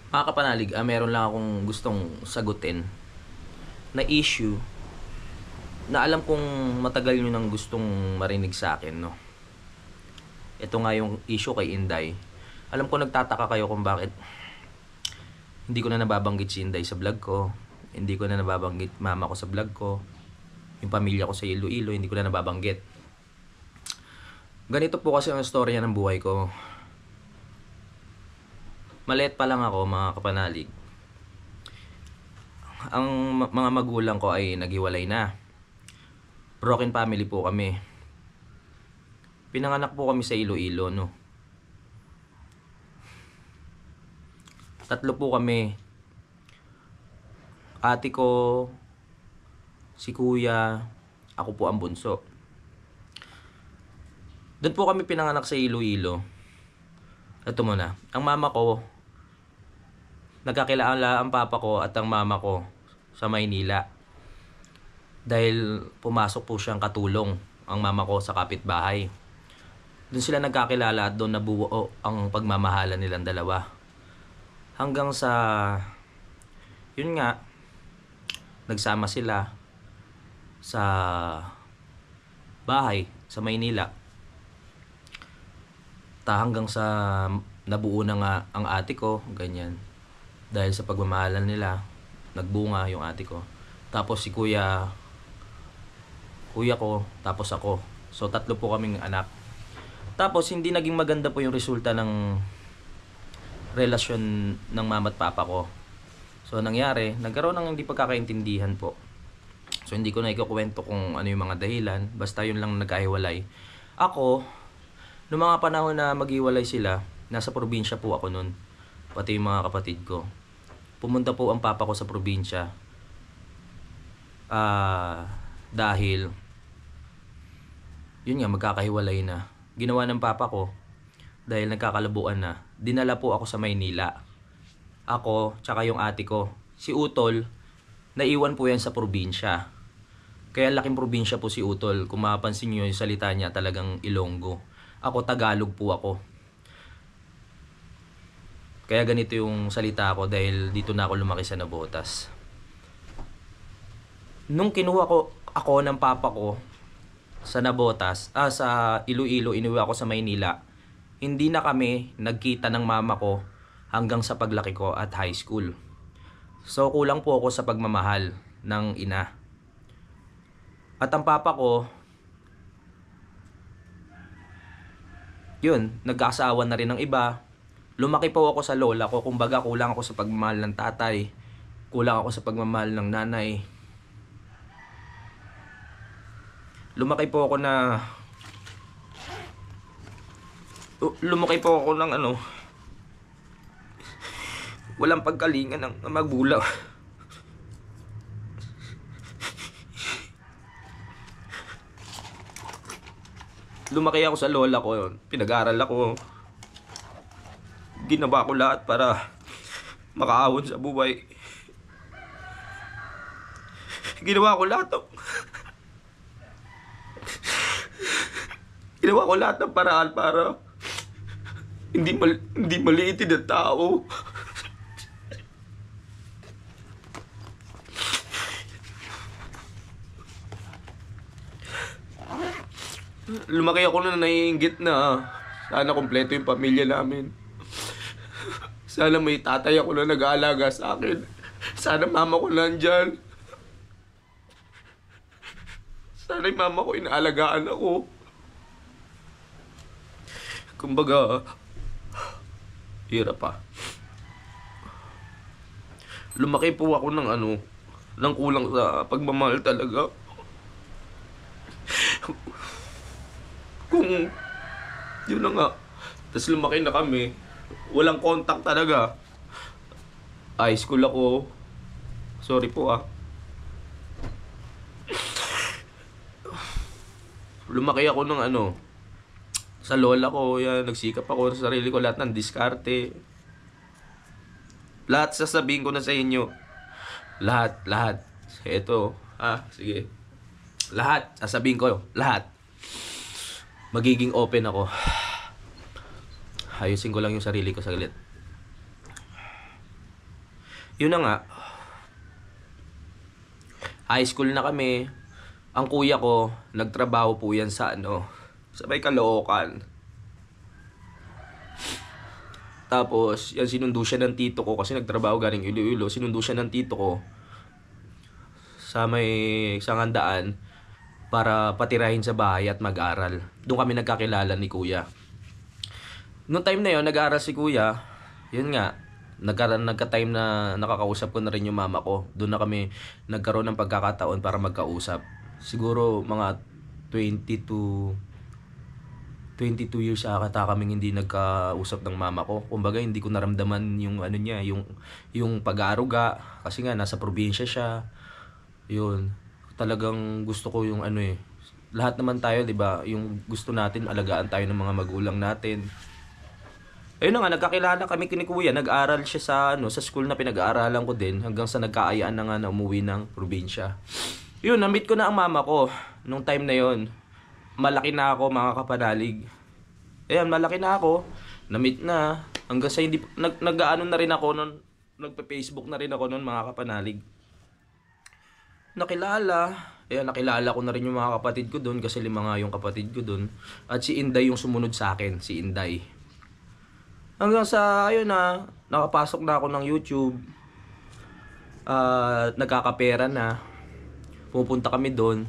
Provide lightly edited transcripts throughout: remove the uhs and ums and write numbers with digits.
Mga kapanalig, meron lang akong gustong sagutin na issue na alam kong matagal nyo nang gustong marinig sa akin, no? Ito nga yung issue kay Inday. Alam ko nagtataka kayo kung bakit hindi ko na nababanggit si Inday sa vlog ko. Hindi ko na nababanggit mama ko sa vlog ko. Yung pamilya ko sa Iloilo, hindi ko na nababanggit. Ganito po kasi ang storya ng buhay ko. Maliit pa lang ako, mga kapanalig. Ang mga magulang ko ay naghiwalay na. Broken family po kami. Pinanganak po kami sa Iloilo, no. Tatlo po kami. Ate ko, si kuya, ako po ang bunso. Doon po kami pinanganak sa Iloilo. Ito muna, ang mama ko, nagkakilala ang papa ko at ang mama ko sa Maynila. Dahil pumasok po siyang katulong ang mama ko sa kapitbahay. Doon sila nagkakilala at doon nabuo ang pagmamahalan nilang dalawa. Hanggang sa, yun nga, nagsama sila sa bahay sa Maynila. Hanggang sa nabuo na nga ang ate ko, ganyan. Dahil sa pagmamahalan nila, nagbunga yung ate ko. Tapos si kuya ko, tapos ako. So tatlo po kaming anak. Tapos hindi naging maganda po yung resulta ng relasyon ng mama at papa ko. So nangyari, nagkaroon ng hindi pagkakaintindihan po. So hindi ko na ikukwento kung ano yung mga dahilan, basta yun lang nagkahiwalay. Ako, noong mga panahon na maghiwalay sila, nasa probinsya po ako noon. Pati yung mga kapatid ko. Pumunta po ang papa ko sa probinsya. Dahil yun nga, magkakahiwalay na. Ginawa ng papa ko, dahil nagkakalabuan na, dinala po ako sa Maynila. Ako, tsaka yung ate ko. Si Utol, naiwan po yan sa probinsya. Kaya laking probinsya po si Utol. Kung mapapansin nyo yung salita niya, talagang Ilonggo. Ako, Tagalog po ako. Kaya ganito yung salita ko dahil dito na ako lumaki sa Navotas. Nung kinuha ko ako ng papa ko sa Navotas, sa Iloilo, inuwi ako sa Maynila, hindi na kami nagkita ng mama ko hanggang sa paglaki ko at high school. So kulang po ako sa pagmamahal ng ina. At ang papa ko, yun, nag-aasawa na rin ng iba. Lumaki po ako sa lola ko, kumbaga kulang ako sa pagmamahal ng tatay, kulang ako sa pagmamahal ng nanay. Lumaki po ako ng walang pagkalingan ng magulang. Lumaki ako sa lola ko, pinag-aral ako. Ginawa ko lahat para makaahon sa buhay. Ginawa ko lahat ng paraan para hindi maliitin ang tao. Lumaki ako na naiinggit na sana kompleto yung pamilya namin. Sana may tatay ako na nag-aalaga sa akin. Sana mama ko nandyan. Sana yung mama ko inaalagaan ako. Kumbaga, hirap pa. Lumaki po ako ng kulang sa pagmamahal talaga. Kung yun na nga, tapos lumaki na kami, walang contact talaga. High school ako. Sorry po Lumaki ako ng sa lola ko, yan, nagsikap ako sa sarili ko, lahat ng diskarte. Lahat sasabihin ko na sa inyo. Lahat. Ito, sige. Lahat, sasabihin ko, lahat. Magiging open ako. Ayusin ko lang yung sarili ko saglit. Yun na nga, high school na kami. Ang kuya ko, nagtrabaho po yan sa sa may Caloocan. Tapos, yan sinundo siya ng tito ko kasi nagtrabaho galing Iloilo. Sinundo siya ng tito ko sa may Sangandaan para patirahin sa bahay at mag-aral. Doon kami nagkakilala ni kuya. Noong time na yon, nag-aaral si kuya. Yun nga, nagka-time na nakakausap ko na rin yung mama ko. Doon na kami nagkaroon ng pagkakataon para magkausap. Siguro mga 22 years ata kaming hindi nagkausap ng mama ko. Kumbaga hindi ko naramdaman yung niya, yung pag-aaruga kasi nga nasa probinsya siya. Yun. Talagang gusto ko yung lahat naman tayo, 'di ba? Yung gusto natin alagaan tayo ng mga magulang natin. Ayun na nga, nagkakilala kami kini kuya. Nag-aral siya sa school na pinag-aaralan ko din hanggang sa nagkaayaan na nga na umuwi ng probinsya. Yun, na-meet ko na ang mama ko nung time na yon. Malaki na ako, mga kapanalig. Ayan, malaki na ako. Na-meet na. Hanggang sa hindi nag-aano na rin ako noon, nagpe-Facebook na rin ako noon, mga kapanalig. Nakilala ko na rin yung mga kapatid ko doon kasi 5 nga yung kapatid ko doon. At si Inday yung sumunod sa akin, si Inday. Hanggang sa ayun na, nakapasok na ako ng YouTube. Nagkakapera na. Pupunta kami doon.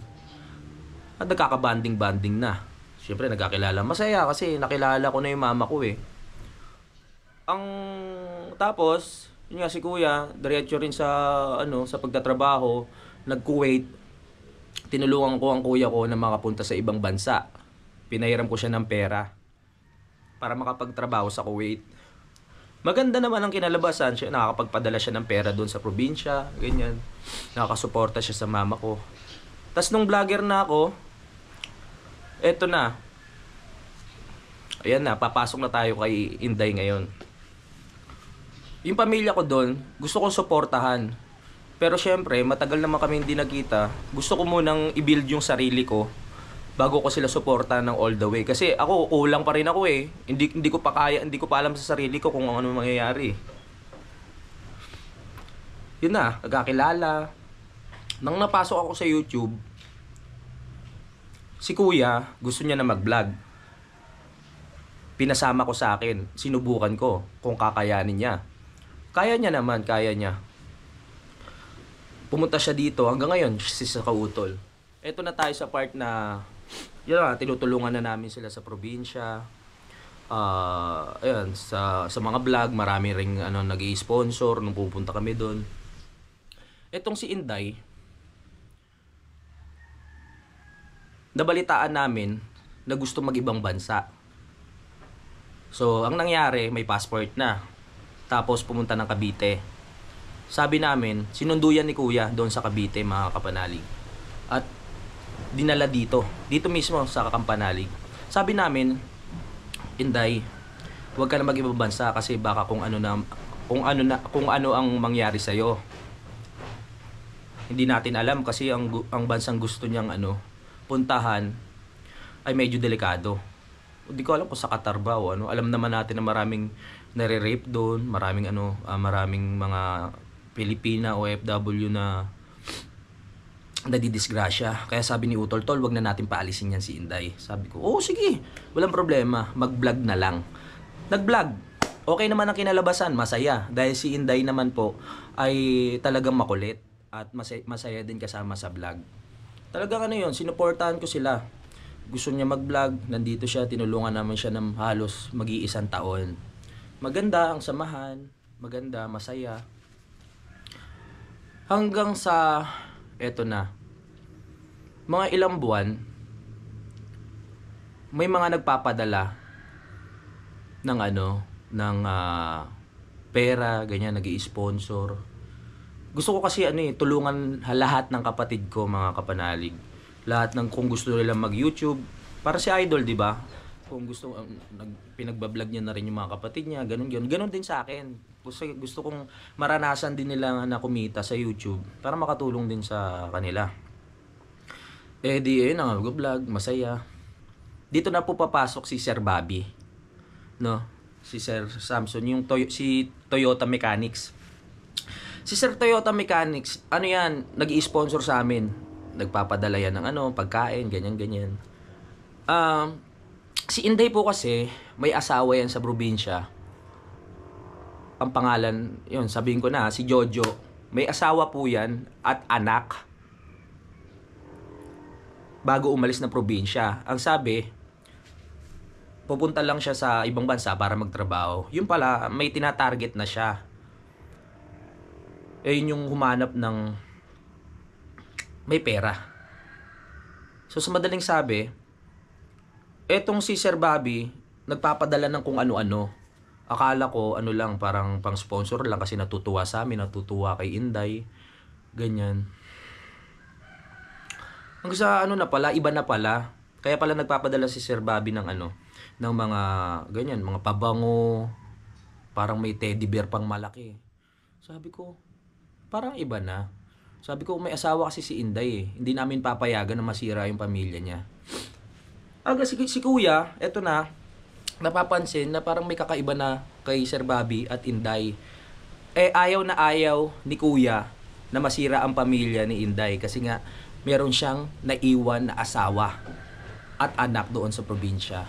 At nagkakabanding-banding na. Siyempre nagkakilala. Masaya kasi nakilala ko na yung mama ko eh. Tapos, yun nga si kuya, diretso rin sa sa pagtatrabaho, nag-Kuwait. Tinulungan ko ang kuya ko na makapunta sa ibang bansa. Pinahiram ko siya ng pera para makapagtrabaho sa Kuwait. Maganda naman ang kinalabasan. Siya, nakakapagpadala siya ng pera doon sa probinsya, ganyan. Nakakasuporta siya sa mama ko. Tas nung vlogger na ako, eto na. Ayan na, papasok na tayo kay Inday ngayon. Yung pamilya ko doon, gusto kong suportahan. Pero syempre, matagal naman kami hindi nagkita. Gusto ko munang i-build yung sarili ko bago ko sila suportahan ng all the way. Kasi ako, kulang pa rin ako eh. Hindi ko pa kaya, hindi ko pa alam sa sarili ko kung ano mangyayari. Yun na, nagkakilala. Nang napasok ako sa YouTube, si kuya, gusto niya na mag-vlog. Pinasama ko sa akin. Sinubukan ko kung kakayanin niya. Kaya niya naman, kaya niya. Pumunta siya dito. Hanggang ngayon, sa Kautol. Eto na tayo sa part na tinutulungan na namin sila sa probinsya. Ayun, sa mga vlog, marami ring nag-i-sponsor nung pupunta kami doon. Etong si Inday, nabalitaan namin na gusto mag-ibang bansa. So, ang nangyari, may passport na. Tapos pumunta ng Cavite. Sabi namin, sinunduyan ni kuya doon sa Cavite, mga kapanalig. At dinala dito mismo sa Kampanalig. Sabi namin, Inday, huwag ka na mag-ibang bansa kasi baka kung ano ang mangyari sa iyo. Hindi natin alam kasi ang bansang gusto niyang puntahan ay medyo delikado. Hindi ko alam kung sa Qatar ba o ano. Alam naman natin na maraming nare-rape doon, maraming mga Pilipina o OFW na nadidisgrasya. Kaya sabi ni Utol, Tol, wag na natin paalisin yan si Inday. Sabi ko, sige, walang problema, mag-vlog na lang. Nag-vlog. Okay naman ang kinalabasan, masaya. Dahil si Inday naman po ay talagang makulit at masaya din kasama sa vlog. Talagang sinuportahan ko sila. Gusto niya mag-vlog, nandito siya, tinulungan naman siya ng halos mag-iisang taon. Maganda ang samahan, maganda, masaya. Hanggang sa eto na. Mga ilang buwan, may mga nagpapadala ng pera, ganyan, nag-i-sponsor. Gusto ko kasi tulungan lahat ng kapatid ko, mga kapanalig. Lahat ng kung gusto nila mag-YouTube, para si Idol, 'di ba? Kung gusto pinagbablog niya na rin yung mga kapatid niya, ganun din sa akin. Gusto kong maranasan din nila na kumita sa YouTube para makatulong din sa kanila. Nag-vlog, masaya. Dito na po papasok si Sir Bobby. No? Si Sir Samson, si Toyota Mechanics. Si Sir Toyota Mechanics, ano yan, nag-i-sponsor sa amin. Nagpapadala yan ng ano, pagkain, ganyan-ganyan. Si Inday po kasi, may asawa yan sa probinsya. Ang pangalan, yun, sabihin ko na, si Jojo. May asawa po yan at anak. Bago umalis na probinsya. Ang sabi, pupunta lang siya sa ibang bansa para magtrabaho. Yun pala, may tinatarget na siya. Yun yung humanap ng may pera. So sa madaling sabi, etong si Sir Bobby, nagpapadala ng kung ano-ano. Akala ko, ano lang, parang pang sponsor lang kasi natutuwa sa amin, natutuwa kay Inday. Ganyan. Hanggang sa ano na pala, iba na pala. Kaya pala nagpapadala si Sir Bobby ng ano, ng mga, ganyan, mga pabango. Parang may teddy bear pang malaki. Sabi ko, parang iba na. Sabi ko, may asawa kasi si Inday eh. Hindi namin papayagan na masira yung pamilya niya. Si Kuya, eto na, napapansin na parang may kakaiba na kay Sir Bobby at Inday. Ayaw na ayaw ni Kuya na masira ang pamilya ni Inday kasi nga meron siyang naiwan na asawa at anak doon sa probinsya.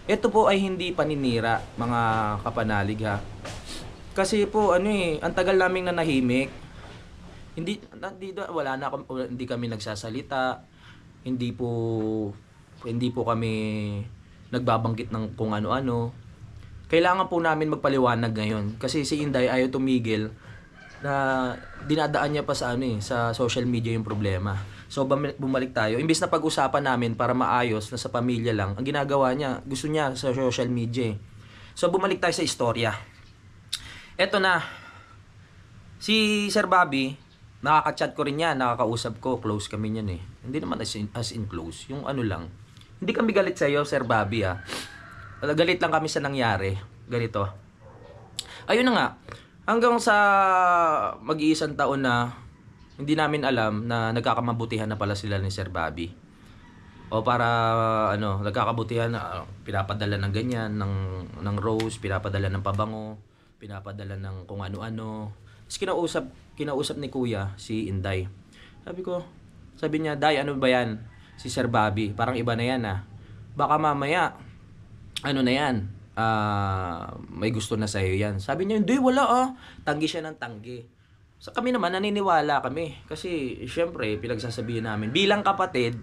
Ito po ay hindi paninira, mga kapanalig ha. Kasi po ang tagal naming nanahimik. Hindi kami nagsasalita. Hindi po kami nagbabanggit ng kung ano-ano. Kailangan po namin magpaliwanag ngayon kasi si Inday ayaw tumigil na dinadaan niya pa sa sa social media yung problema. So bumalik tayo. Imbes na pag-usapan namin para maayos na sa pamilya lang, ang ginagawa niya, gusto niya sa social media. So bumalik tayo sa istorya. Eto na. Si Sir Bobby, nakaka-chat ko rin yan, nakakausap ko, close kami niyan eh. Hindi naman as in close, yung ano lang. Hindi kami galit sa iyo, Sir Bobby ha. Galit lang kami sa nangyari. Ganito. Ayun na nga. Hanggang sa mag-iisang taon na hindi namin alam na nagkakamabutihan na pala sila ni Sir Bobby. O para nagkakabutihan na pinapadala ng ganyan, ng rose, pinapadala ng pabango, pinapadala ng kung ano-ano. Tapos kinausap ni Kuya si Inday. Sabi niya, "Day, ano ba yan? Si Sir Bobby, parang iba na yan ah. Baka mamaya, na yan, may gusto na sa'yo yan." Sabi niya, "Hindi, wala ah." Tanggi siya ng tanggi. So kami naman, naniniwala kami. Kasi, syempre, pinagsasabihin namin, bilang kapatid,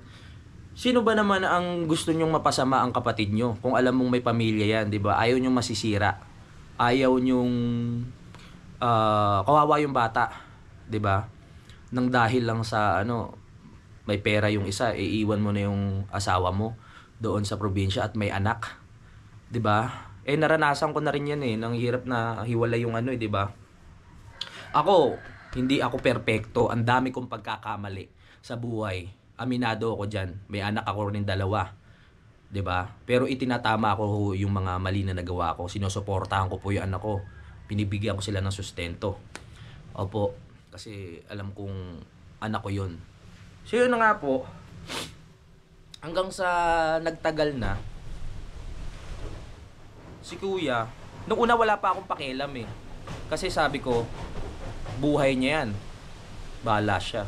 sino ba naman ang gusto nyong mapasama ang kapatid nyo? Kung alam mong may pamilya yan, di ba? Ayaw nyong masisira. Ayaw nyong kawawa yung bata, di ba? Nang dahil lang sa may pera yung isa, iiwan mo na yung asawa mo doon sa probinsya at may anak. 'Di ba? Naranasan ko na rin 'yan nang hirap na hiwalay yung di ba? Hindi ako perpekto. Ang dami kong pagkakamali sa buhay. Aminado ako diyan. May anak ako rin 2. 'Di ba? Pero itinatama ko yung mga mali na nagawa ko. Sinusuportahan ko po yung anak ko. Binibigyan ko sila ng sustento. Opo, kasi alam kong anak ko 'yun. So yun na nga po, hanggang sa nagtagal na, si Kuya, nung una wala pa akong pakialam eh. Kasi sabi ko, buhay niya yan. Bahala siya.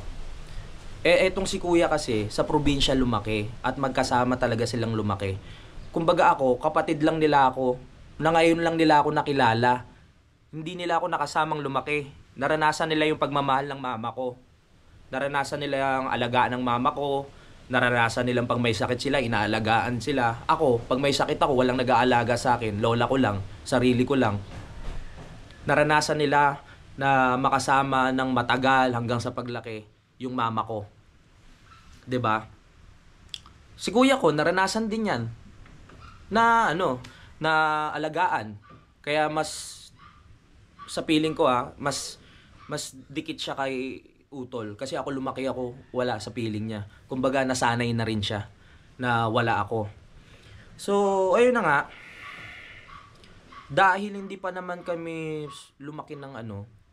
Etong si Kuya kasi, sa probinsya lumaki at magkasama talaga silang lumaki. Kumbaga ako, kapatid lang nila ako, na ngayon lang nila ako nakilala. Hindi nila ako nakasamang lumaki. Naranasan nila yung pagmamahal ng mama ko. Naranasan nila ang alagaan ng mama ko. Naranasan nilang pag may sakit sila, inaalagaan sila. Ako, pag may sakit ako, walang nag-aalaga sa akin. Lola ko lang, sarili ko lang. Naranasan nila na makasama ng matagal hanggang sa paglaki yung mama ko. 'Di ba? Si Kuya ko, naranasan din yan. Na na alagaan. Kaya mas sa feeling ko mas dikit siya kay Utol kasi ako lumaki ako wala sa piling niya. Kumbaga nasanay na rin siya na wala ako. So, ayun na nga. Dahil hindi pa naman kami lumaki ng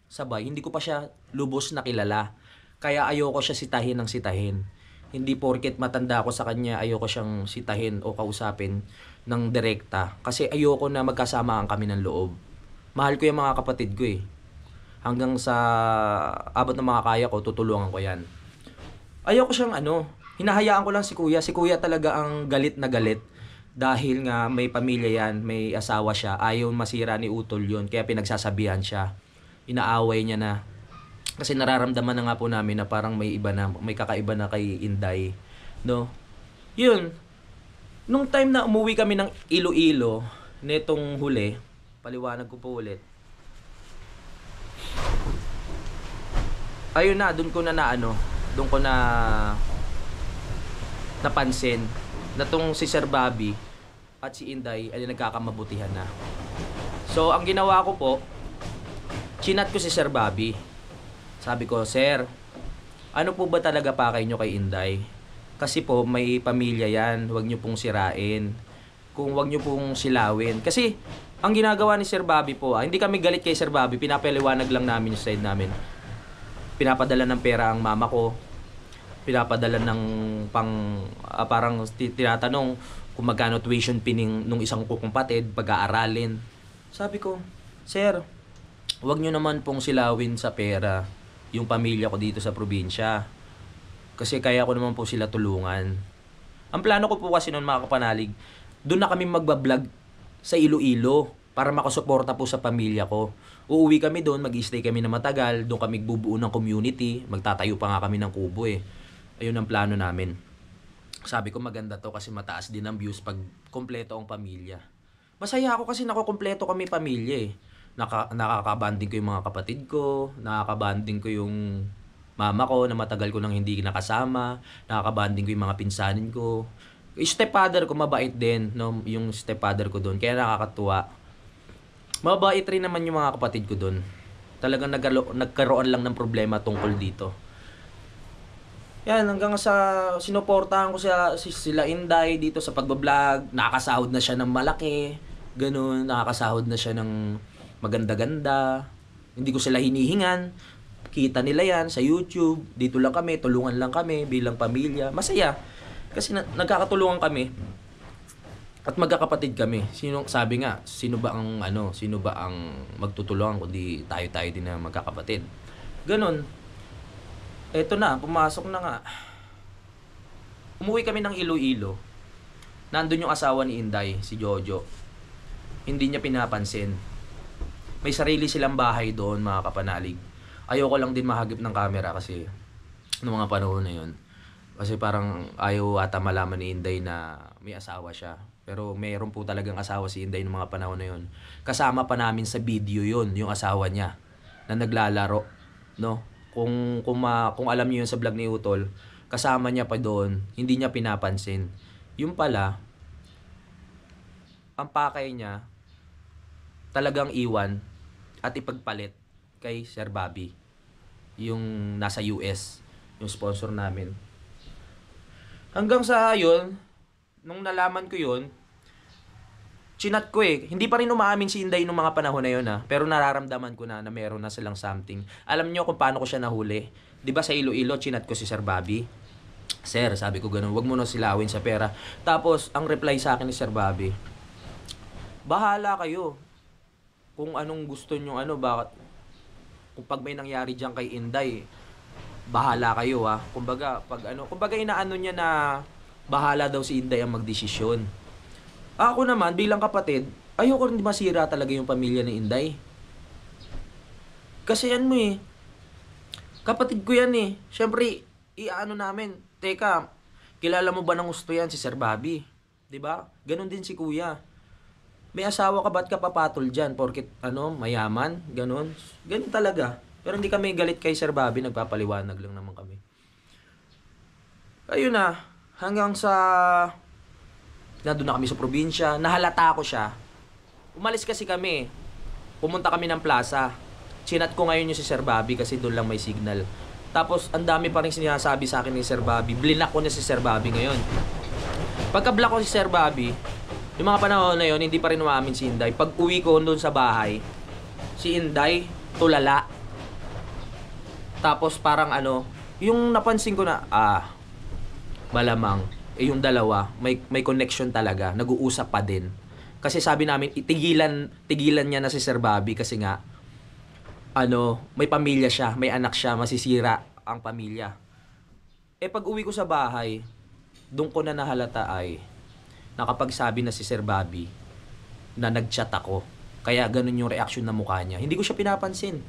sabay, hindi ko pa siya lubos na kilala. Kaya ayoko siya sitahin ng sitahin. Hindi porket matanda ako sa kanya, ayoko siyang sitahin o kausapin ng direkta. Kasi ayoko na magkasamaan kami ng loob. Mahal ko yung mga kapatid ko eh. hanggang sa abot ng mga kaya ko, tutulungan ko yan. Ayoko siyang hinahayaan ko lang si kuya. Si kuya talaga ang galit na galit. Dahil nga may pamilya yan, may asawa siya, ayaw masira ni Utol yun. Kaya pinagsasabihan siya. Inaaway niya na. Kasi nararamdaman na nga po namin na parang may iba na, may kakaiba na kay Inday. No? Yun. Nung time na umuwi kami ng Iloilo, netong huli, paliwanag ko po ulit. Ayun na, doon ko na napansin na tong si Sir Bobby at si Inday ay nagkakamabutihan na. So, ang ginawa ko po, chinat ko si Sir Bobby. Sabi ko, Sir, ano po ba talaga pakay nyo kay Inday? Kasi po, may pamilya yan, huwag nyo pong sirain. Kung huwag nyo pong silawin. Kasi, ang ginagawa ni Sir Bobby po, hindi kami galit kay Sir Bobby, pinapaliwanag lang namin yung side namin. Pinapadala ng pera ang mama ko, pinapadala ng parang tinatanong kung magkano tuition pining nung isang kukumpatid, pag-aaralin. Sabi ko, Sir, huwag nyo naman pong silawin sa pera yung pamilya ko dito sa probinsya. Kasi kaya ko naman po sila tulungan. Ang plano ko po kasi noon mga kapanalig, doon na kami magbablog sa Iloilo para makasuporta po sa pamilya ko. Uuwi kami doon, mag-stay kami na matagal, doon kami bubuo ng community, magtatayo pa nga kami ng kubo eh. Ayun ang plano namin. Sabi ko maganda to kasi mataas din ang views pag kompleto ang pamilya. Masaya ako kasi nakukompleto kami pamilya eh. Nakakabanding ko yung mga kapatid ko, nakakabanding ko yung mama ko na matagal ko nang hindi nakasama, nakakabanding ko yung mga pinsanin ko. Yung stepfather ko mabait din, no? Yung stepfather ko doon, kaya nakakatuwa. Mabait rin naman yung mga kapatid ko doon. Talagang nagkaroon lang ng problema tungkol dito. Yan, hanggang sa sinuportahan ko sila Inday dito sa pagbablog, nakakasahod na siya ng malaki, ganun, nakakasahod na siya ng maganda-ganda. Hindi ko sila hinihingan. Kita nila yan sa YouTube. Dito lang kami, tulungan lang kami bilang pamilya. Masaya. Kasi nagkakatulungan kami. At magkakapatid kami. Sabi nga, sino ba ang magtutulungan kundi tayo-tayo din na magkakapatid. Ganon. Eto na, pumasok na nga. Umuwi kami ng Iloilo. Nandun yung asawa ni Inday, si Jojo. Hindi niya pinapansin. May sarili silang bahay doon, mga kapanalig. Ayoko lang din mahagip ng camera kasi noong mga panahon na yun. Kasi parang ayaw ata malaman ni Inday na may asawa siya. Pero mayroon po talagang asawa si Inday noong mga panahon na yun. Kasama pa namin sa video yun, yung asawa niya na naglalaro, no? Kung alam niyo yun sa vlog ni Utol, kasama niya pa doon, hindi niya pinapansin. Yung pala, ang pakay niya talagang iwan at ipagpalit kay Sir Bobby, yung nasa US, yung sponsor namin. Hanggang sa yun, nung nalaman ko yun, chinat ko eh. Hindi pa rin umaamin si Inday nung mga panahon na yun pero nararamdaman ko na meron na silang something. Alam niyo kung paano ko siya nahuli? 'Di ba sa Iloilo, chinat ko si Sir Bobby. Sir, sabi ko ganun, wag mo na silawin sa pera. Tapos, ang reply sa akin ni Sir Bobby, bahala kayo. Kung anong gusto nyo, bakit, kung pag may nangyari dyan kay Inday, bahala kayo kumbaga inaano niya na bahala daw si Inday ang magdesisyon. Ako naman bilang kapatid, ayoko rin masira talaga yung pamilya ni Inday. Kasi yan mo eh. Kapatid ko yan eh. Syempre, namin. Teka, kilala mo ba ng gusto yan si Sir Bobby? 'Di ba? Ganon din si Kuya. May asawa ka, ba't ka papatol dyan? Porket mayaman, ganon. Ganon talaga. Pero hindi kami galit kay Sir Bobby, nagpapaliwanag lang naman kami. Ayun na, hanggang sa nandun na kami sa probinsya, nahalata ko siya. Umalis kasi kami. Pumunta kami ng plaza. Chinat ko ngayon yung si Sir Bobby kasi doon lang may signal. Tapos, ang dami pa rin sinasabi sa akin ni Sir Bobby. Blinak ko na si Sir Bobby ngayon. Pagka-block ko si Sir Bobby, yung mga panahon na yun, hindi pa rin umaamin si Inday. Pag uwi ko doon sa bahay, si Inday, tulala. Tapos parang yung napansin ko na, malamang, yung dalawa, may connection talaga, nag-uusap pa din. Kasi sabi namin, tigilan niya na si Sir Bobby kasi nga, may pamilya siya, may anak siya, masisira ang pamilya. Pag uwi ko sa bahay, doon ko na nahalata ay nakapagsabi na si Sir Bobby na nag-chat ako. Kaya ganun yung reaction ng mukha niya. Hindi ko siya pinapansin.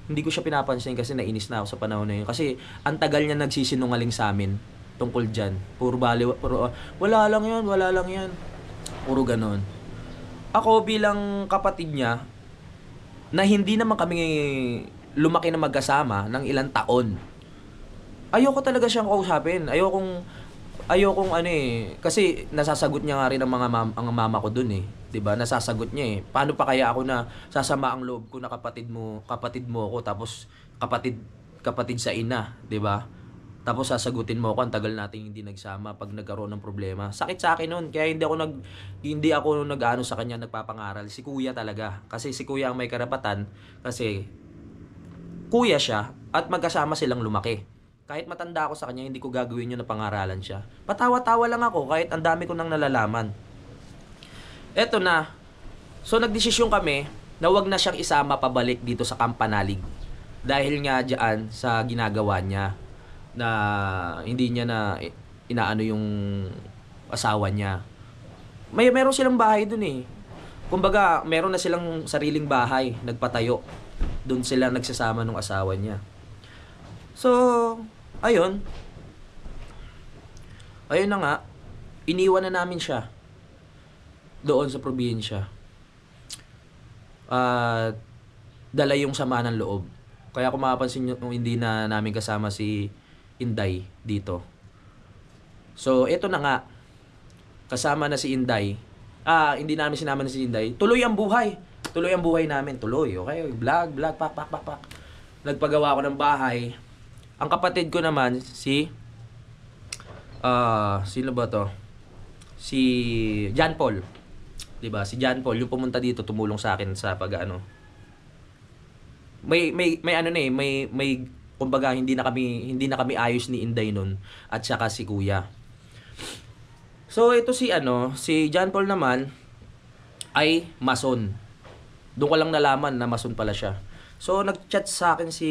Hindi ko siya pinapansin kasi nainis na ako sa panahon na yun. Kasi ang tagal niya nagsisinungaling sa amin tungkol dyan. Puro wala lang yan, wala lang yan. Puro ganun. Ako bilang kapatid niya, na hindi naman kami lumaki na magkasama ng ilang taon, ayoko talaga siyang kausapin. Ayokong kasi nasasagot niya nga rin ang mama ko dun 'di ba? Nasasagot niya Paano pa kaya ako na sasama ang loob ko na kapatid mo ako tapos kapatid sa ina, 'di ba? Tapos sasagutin mo ako, ang tagal nating hindi nagsama pag nagkaroon ng problema. Sakit sa akin noon, kaya hindi ako nag-ano sa kanya, nagpapangaral. Si kuya talaga. Kasi si kuya ang may karapatan kasi kuya siya at magkasama silang lumaki. Kahit matanda ako sa kanya, hindi ko gagawin yun na pangaralan siya. Patawa-tawa lang ako kahit ang dami ko nang nalalaman. Eto na. So nagdesisyon kami na wag na siyang isama pabalik dito sa Kampanalig. Dahil nga diyan sa ginagawa niya na hindi niya na inaano yung asawa niya. Meron silang bahay dun Kumbaga, meron na silang sariling bahay, nagpatayo. Doon sila nagsasama ng asawa niya. So, ayun na nga, iniwan na namin siya doon sa probinsya. Dala yung sama ng loob. Kaya kung mapapansin nyo, hindi na namin kasama si Inday dito. So, ito na nga, kasama na si Inday. Hindi namin sinama na si Inday. Tuloy ang buhay namin. Tuloy, okay? Vlog, pak. Nagpagawa ako ng bahay. Ang kapatid ko naman, sino ba to? Si John Paul. Diba? Si John Paul, yung pumunta dito, tumulong sa akin sa pag-ano. May kumbaga hindi na kami ayos ni Inday nun at saka si Kuya. So ito si John Paul naman ay mason. Doon ko lang nalaman na mason pala siya. So nag-chat sa akin si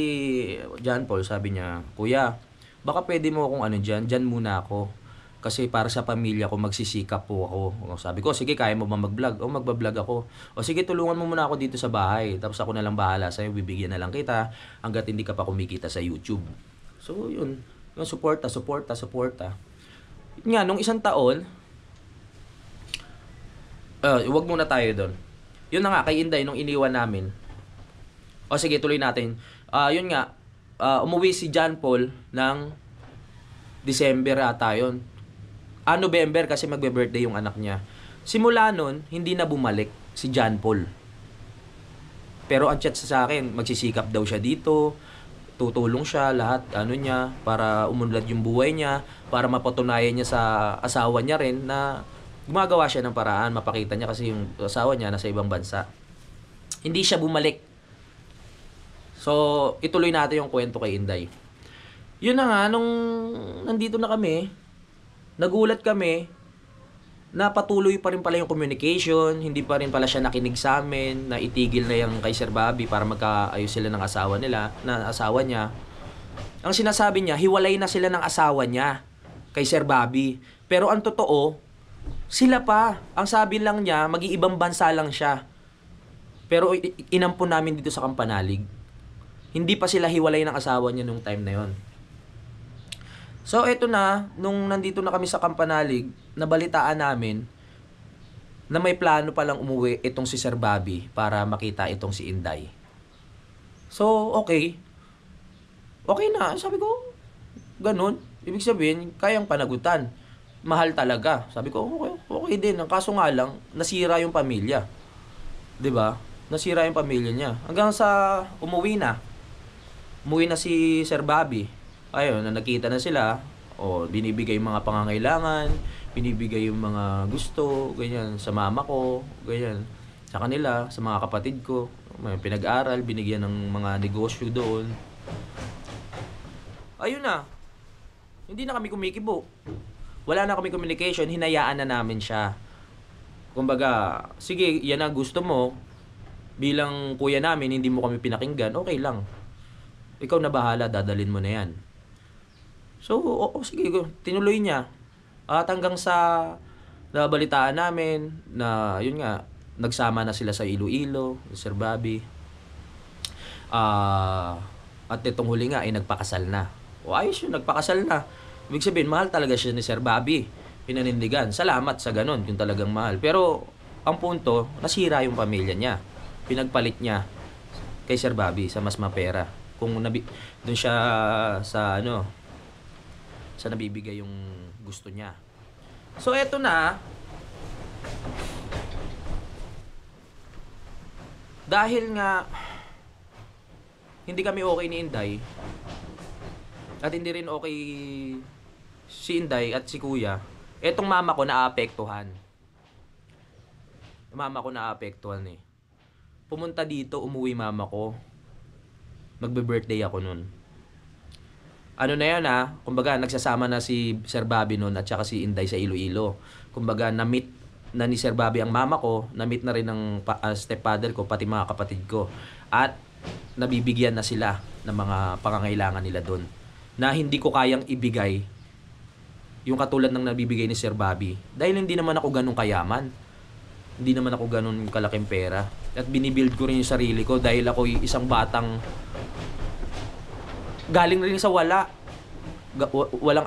John Paul, sabi niya, "Kuya, baka pwede mo akong diyan muna ako. Kasi para sa pamilya ko magsisikap po ako." Sabi ko, "Sige, kaya mo ba mag-vlog?" "O, magba-vlog ako." "O sige, tulungan mo muna ako dito sa bahay. Tapos ako na lang bahala sa'yo, bibigyan na lang kita hangga't hindi ka pa kumikita sa YouTube." So yun, yung suporta. Yun nga, nung isang taon, wag muna tayo doon. Yun na nga, kay Inday, nung iniwan namin. O sige, tuloy natin. Yun nga, umuwi si John Paul ng December ata yun. November kasi magbe-birthday yung anak niya. Simula nun, hindi na bumalik si John Paul. Pero ang chat sa akin, magsisikap daw siya dito, tutulong siya, lahat, niya, para umunlad yung buhay niya, para mapatunayan niya sa asawa niya rin na gumagawa siya ng paraan, mapakita niya kasi yung asawa niya nasa ibang bansa. Hindi siya bumalik. So, ituloy natin yung kwento kay Inday. Yun na nga, nung nandito na kami, nagulat kami na patuloy pa rin pala yung communication, hindi pa rin pala siya nakinig sa amin, na itigil na yung kay Sir Bobby para magkaayos sila ng asawa niya. Ang sinasabi niya, hiwalay na sila ng asawa niya kay Sir Bobby. Pero ang totoo, sila pa. Ang sabi lang niya, mag-iibang bansa lang siya. Pero inampun namin dito sa Kampanalig. Hindi pa sila hiwalay ng asawa niya nung time na yon. So, eto na, nung nandito na kami sa Kampanalig, nabalitaan namin na may plano palang umuwi itong si Sir Bobby para makita itong si Inday. So, okay. Okay na. Sabi ko, ganun. Ibig sabihin, kayang panagutan. Mahal talaga. Sabi ko, okay din. Ang kaso nga lang, nasira yung pamilya. 'Di ba? Nasira yung pamilya niya. Hanggang sa umuwi na. Umuwi na si Sir Bobby. Ayun, nakita na sila, binibigay yung mga pangangailangan, binibigay yung mga gusto, ganyan, sa mama ko, ganyan, sa kanila, sa mga kapatid ko, may pinag-aral, binigyan ng mga negosyo doon. Ayun na, hindi na kami kumikibo. Wala na kami communication, hinayaan na namin siya. Kumbaga, sige, yan ang gusto mo, bilang kuya namin, hindi mo kami pinakinggan, okay lang. Ikaw na bahala, dadalin mo na yan. So, oo, sige, tinuloy niya. At hanggang sa nabalitaan namin na, yun nga, nagsama na sila sa Iloilo, Sir Bobby. At itong huli nga, ay nagpakasal na. O ayos yun, nagpakasal na. Ibig sabihin, mahal talaga siya ni Sir Bobby. Pinanindigan. Salamat sa ganun, yung talagang mahal. Pero, ang punto, nasira yung pamilya niya. Pinagpalit niya kay Sir Bobby sa mas mapera. Kung doon siya sa sa nabibigay yung gusto niya. So eto na, dahil nga hindi kami okay ni Inday at hindi rin okay si Inday at si Kuya, etong mama ko naapektuhan. Mama ko naapektuhan eh. Pumunta dito, umuwi mama ko. Magbe-birthday ako nun. Ano na yun kumbaga nagsasama na si Sir Bobby nun at saka si Inday sa Iloilo. Kumbaga na-meet na ni Sir Bobby ang mama ko, na-meet na rin ng stepfather ko, pati mga kapatid ko. At nabibigyan na sila ng mga pangangailangan nila doon. Na hindi ko kayang ibigay yung katulad ng nabibigay ni Sir Bobby. Dahil hindi naman ako ganun kayaman. Hindi naman ako ganun kalaking pera. At binibuild ko rin yung sarili ko dahil ako isang batang galing rin sa walang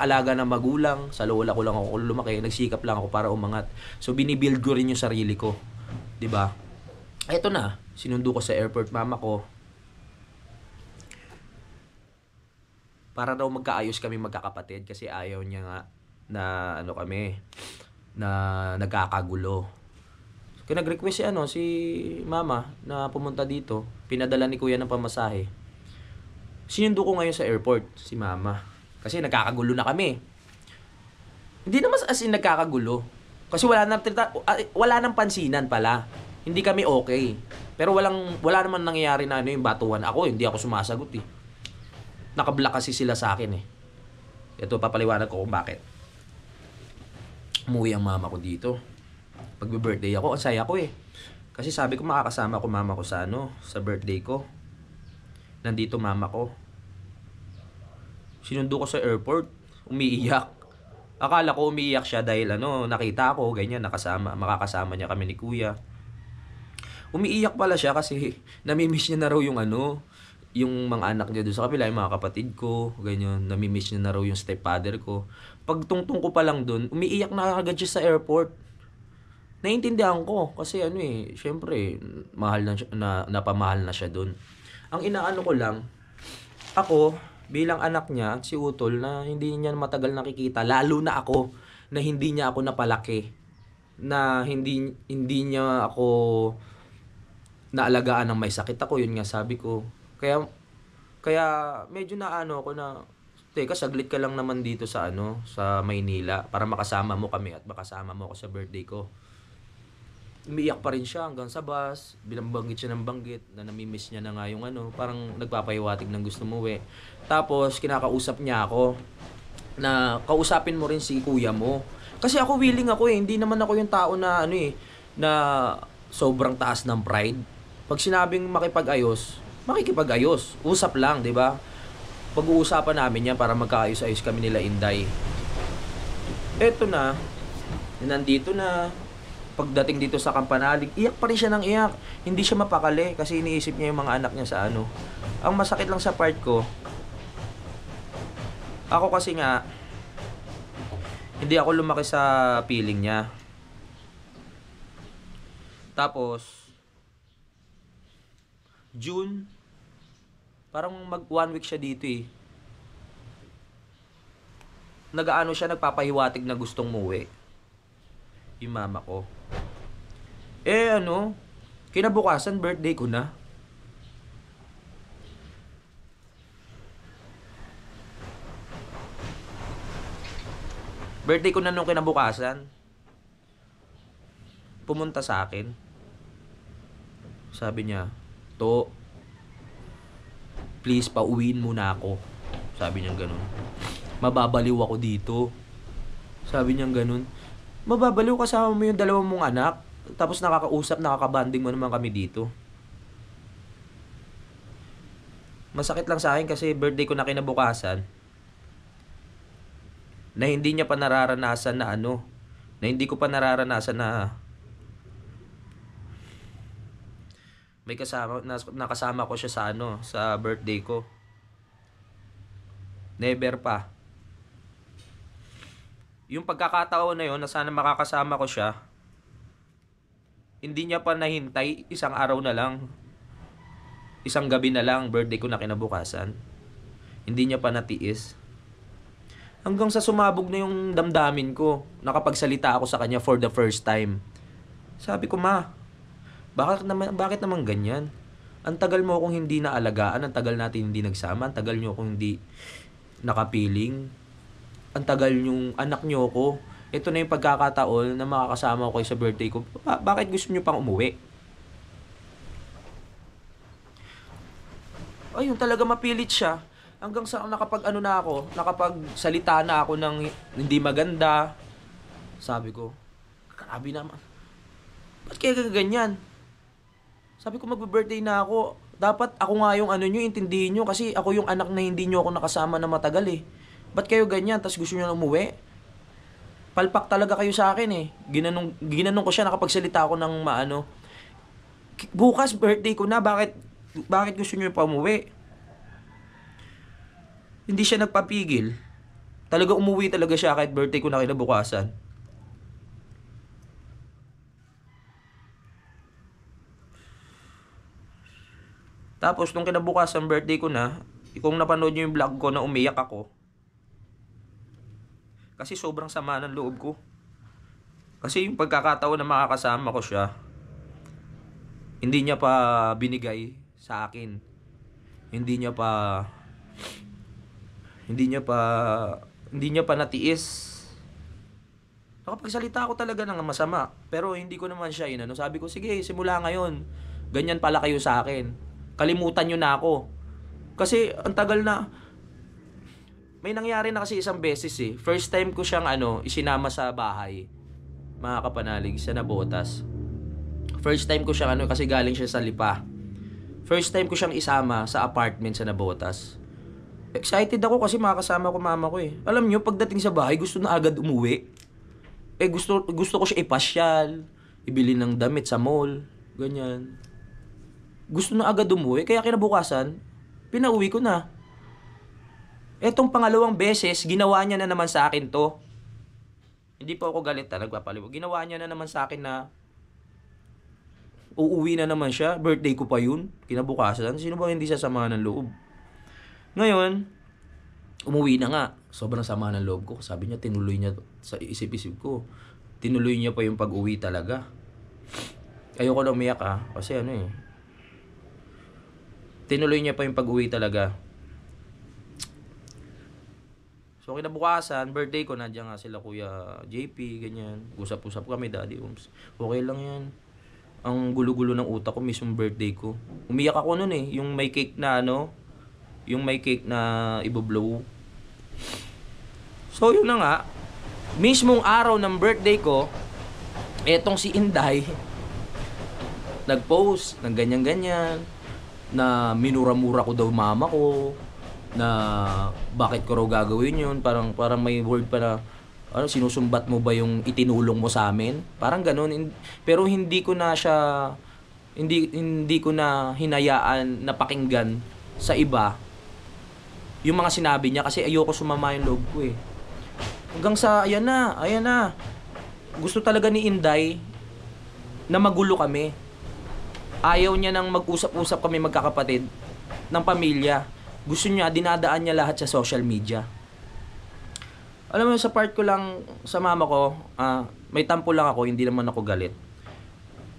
alaga na magulang, sa lola ko lang ako lumaki, nagsikap lang ako para umangat. So binibuild ko rin yung sarili ko, 'di ba? Eto na, sinundo ko sa airport mama ko. Para daw magkaayos kami magkakapatid kasi ayaw niya nga na kami na nagkakagulo. Kaya nag-request si mama na pumunta dito, pinadala ni kuya ng pamasahe. Sinundo ko ngayon sa airport si mama. Kasi nagkakagulo na kami. Hindi naman as in nagkakagulo. Kasi wala nang pansinan pala. Hindi kami okay. Pero wala naman nangyayari na yung batuhan. Ako, hindi ako sumasagot eh. Nakablock kasi sila sa akin eh. Ito, papaliwanag ko kung bakit. Umuwi ang mama ko dito. Pag-birthday ako, ang saya ko eh. Kasi sabi ko makakasama ko mama ko sa sa birthday ko. Nandito mama ko. Sinundo ko sa airport, umiiyak. Akala ko umiiyak siya dahil nakita ko, ganyan, makakasama niya kami ni kuya. Umiiyak pala siya kasi namimiss niya na raw yung mga anak niya doon sa kabila, yung mga kapatid ko, ganyan, namimiss niya na raw yung stepfather ko. Pag tungtong ko pa lang doon, umiiyak na agad siya sa airport. Naiintindihan ko kasi syempre, mahal na napamahal na siya doon. Ang inaano ko lang, ako, bilang anak niya, si Utol, na hindi niya matagal nakikita, lalo na ako, na hindi niya ako napalaki, na hindi niya ako naalagaan ng may sakit ako, yun nga sabi ko. Kaya medyo ko na, teka, saglit ka lang naman dito sa sa Maynila, para makasama mo kami at makasama mo ako sa birthday ko. Umiiyak pa rin siya hanggang sa bus, binambanggit siya ng banggit na namimiss niya na nga yung parang nagpapahiwatig ng gusto mo eh. Tapos kinakausap niya ako na kausapin mo rin si kuya mo. Kasi ako willing ako eh, hindi naman ako yung tao na na sobrang taas ng pride. Pag sinabing makipag-ayos, makikipag-ayos. Usap lang, 'di ba? Pag-uusapan namin yan para magkaayos-ayos kami nila Inday. Eto na, nandito na. Pagdating dito sa Kampanalig, iyak pa rin siya ng iyak. Hindi siya mapakali kasi iniisip niya yung mga anak niya sa Ang masakit lang sa part ko, ako kasi nga, hindi ako lumaki sa piling niya. Tapos, June, parang mag 1 week siya dito eh. Siya, nagpapahiwatig na gustong muwi. Yung mama ko. Kinabukasan, birthday ko na. Birthday ko na nung kinabukasan. Pumunta sa akin. Sabi niya, "To, please, pauwiin muna ako." Sabi niya ganun. "Mababaliw ako dito." Sabi niya ganun. Mababaliw, kasama mo yung dalawang mong anak. Tapos nakakausap, nakakabanding mo naman kami dito. masakit lang sa akin kasi birthday ko na kinabukasan na hindi niya pa nararanasan na ano, na hindi ko pa nararanasan na may kasama, nakasama ko siya sa ano, sa birthday ko. Never pa. Yung pagkakataon na yun, na sana makakasama ko siya, hindi niya pa nahintay, isang araw na lang, isang gabi na lang, birthday ko na kinabukasan. Hindi niya pa natiis. Hanggang sa sumabog na yung damdamin ko, nakapagsalita ako sa kanya for the first time. Sabi ko, ma, bakit naman ganyan? Ang tagal mo akong hindi naalagaan, ang tagal natin hindi nagsama, ang tagal nyo akong hindi nakapiling, ang tagal yung anak nyo ko. Ito na yung pagkakataon na makakasama ko kayo sa birthday ko. Bakit gusto nyo pang umuwi? Ayun, talaga mapilit siya. Hanggang sa nakapagsalita na ako ng hindi maganda. Sabi ko, grabe naman. Ba't kaya ganyan? Sabi ko, magbe-birthday na ako. Dapat ako nga yung ano nyo, intindihin nyo. Kasi ako yung anak na hindi nyo ako nakasama na matagal eh. Ba't kayo ganyan? Tapos gusto nyo na umuwi? Palpak talaga kayo sa akin eh. Ginanong ko siya, nakapagsalita ako ng maano. Bukas, birthday ko na. Bakit gusto nyo pa umuwi? Hindi siya nagpapigil. Talaga umuwi talaga siya kahit birthday ko na kinabukasan. Tapos, nung kinabukasan birthday ko na, kung napanood nyo yung vlog ko na umiyak ako, kasi sobrang sama ng loob ko. Kasi yung pagkakataon na makakasama ko siya, hindi niya pa binigay sa akin. Hindi niya pa natiis. Nakapagsalita ako talaga ng masama, pero hindi ko naman siya inano. Sabi ko, sige, simula ngayon, ganyan pala kayo sa akin. Kalimutan nyo na ako. Kasi ang tagal na. May nangyari na kasi isang beses eh. First time ko siyang isinama sa bahay. Mga kapanalig, sa Nabotas. First time ko siyang kasi galing siya sa Lipa. First time ko siyang isama sa apartment sa Nabotas. Excited ako kasi makakasama ko mama ko eh. Alam nyo, pagdating sa bahay, gusto na agad umuwi. Gusto ko siya ipasyal, ibili ng damit sa mall, ganyan. Gusto na agad umuwi, kaya kinabukasan, pinauwi ko na. Etong pangalawang beses, ginawa niya na naman sa akin to. Hindi pa ako galit nagpapaliw. Ginawa niya na naman sa akin na uuwi na naman siya. Birthday ko pa yun. Kinabukasan. Sino ba hindi sasama ng loob? Ngayon, umuwi na nga. Sobrang sama ng loob ko. Sabi niya, tinuloy niya sa isip-isip ko. Tinuloy niya pa yung pag-uwi talaga. Ayoko na umiyak kasi tinuloy niya pa yung pag-uwi talaga. So kinabukasan, birthday ko, nandiyan nga sila Kuya JP, ganyan. Usap-usap kami, Daddy Ooms. Okay lang yan. Ang gulo-gulo ng utak ko, mismong birthday ko. Umiyak ako nun eh, yung may cake na yung may cake na iboblow. So yun na nga, mismong araw ng birthday ko, etong si Inday, nag-post ng ganyan-ganyan, na minura-mura ko daw mama ko, na bakit ko raw gagawin yun, parang may word pa na sinusumbat mo ba yung itinulong mo sa amin, parang ganun. Pero hindi ko na hinayaan na pakinggan sa iba yung mga sinabi niya kasi ayoko sumama yung loob ko eh. Hanggang sa ayan na gusto talaga ni Inday na magulo kami. Ayaw niya nang mag-usap-usap kami magkakapatid ng pamilya. Gusto niya, dinadaan niya lahat sa social media. Alam mo, sa part ko lang, sa mama ko, may tampo lang ako, hindi naman ako galit.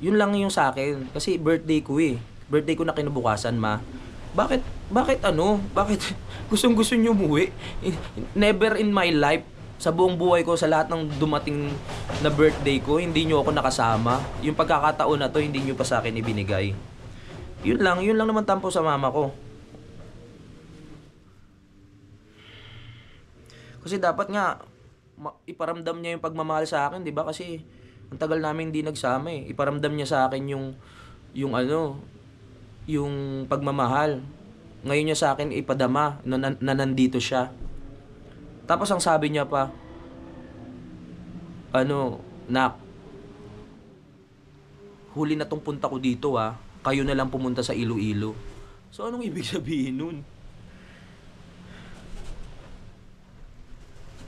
Yun lang yung sa akin. Kasi birthday ko eh. Birthday ko na kinabukasan, ma. Bakit gustong-gusto niyo umuwi? Never in my life, sa buong buhay ko, sa lahat ng dumating na birthday ko, hindi niyo ako nakasama. Yung pagkakataon na to, hindi niyo pa sa akin ibinigay. Yun lang naman tampo sa mama ko. Kasi dapat nga iparamdam niya yung pagmamahal sa akin, 'di ba? Kasi ang tagal namin hindi nagsama eh. Iparamdam niya sa akin yung pagmamahal. ngayon niya sa akin ipadama na nandito siya. Tapos ang sabi niya pa, ano, nak, huli na tong punta ko dito kayo na lang pumunta sa Iloilo. So anong ibig sabihin nun?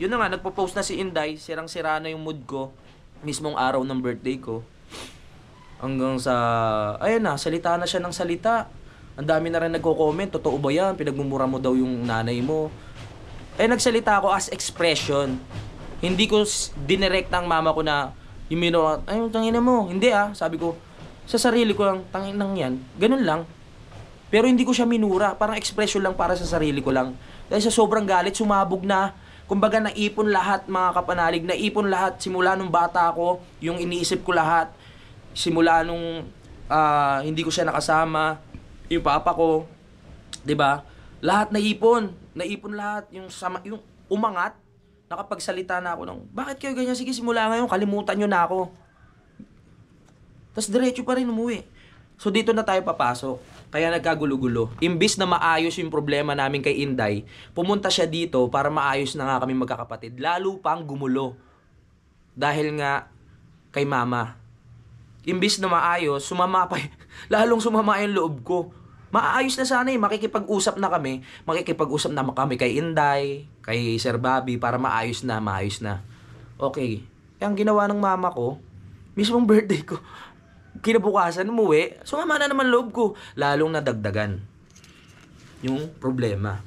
Yun na nga, nagpo-post na si Inday, sirang-sira na yung mood ko, mismong araw ng birthday ko. Hanggang sa, ayun na, salita na siya ng salita. Ang dami na rin nagko-comment, totoo ba yan? Pinagmumura mo daw yung nanay mo. Eh, nagsalita ako as expression. Hindi ko dinirekta ang mama ko na, ay, tangina mo. Hindi sabi ko, sa sarili ko lang, tanginang yan. Ganun lang. Pero hindi ko siya minura, parang expression lang para sa sarili ko lang. Dahil sa sobrang galit, sumabog na. Kumbaga naipon lahat mga kapanalig, naipon lahat simula nung bata ako, yung iniisip ko lahat. Simula nung hindi ko siya nakasama, yung papa ko, 'di ba? Lahat naipon lahat, yung umangat, nakapagsalita na ako ng, bakit kayo ganyan? Sige, simula ngayon, kalimutan niyo na ako. Tapos diretso pa rin umuwi. So dito na tayo papasok. Kaya nagkagulo-gulo. Imbis na maayos yung problema namin kay Inday, pumunta siya dito para maayos na nga kami magkakapatid. Lalo pang gumulo. Dahil nga kay mama. Imbis na maayos, sumama pa. Lalong sumama yung loob ko. Maayos na sana makikipag-usap na kami. Makikipag-usap na kami kay Inday, kay Sir Bobby para maayos na. Okay. Ang ginawa ng mama ko, mismong birthday ko, kinabukasan umuwi, sumama na naman loob ko. Lalong nadagdagan yung problema.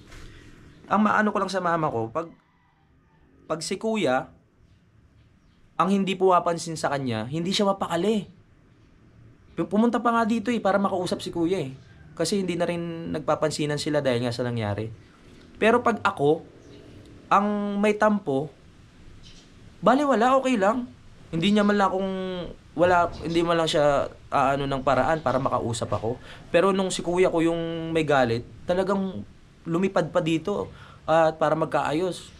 Ang maano ko lang sa mama ko, pag si kuya, ang hindi pumapansin sa kanya, hindi siya mapakali. Pumunta pa nga dito para makausap si kuya Kasi hindi na rin nagpapansinan sila dahil nga sa nangyari. Pero pag ako, ang may tampo, baliwala, okay lang. Hindi niya man lang hindi man lang siya ng paraan para makausap ako. Pero nung si kuya ko yung may galit, talagang lumipad pa dito at para magkaayos.